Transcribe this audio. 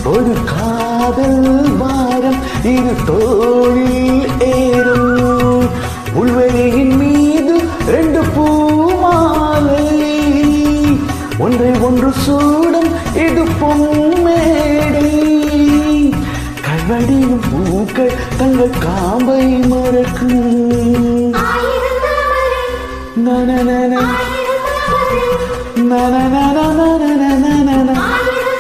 ஒரு காதல் வாரம் இரு தோளில் ஏறும் உள்வெளியின் மீது ரெண்டு பூமாலை ஒன்றை ஒன்று சூடும் இது பொங்கல்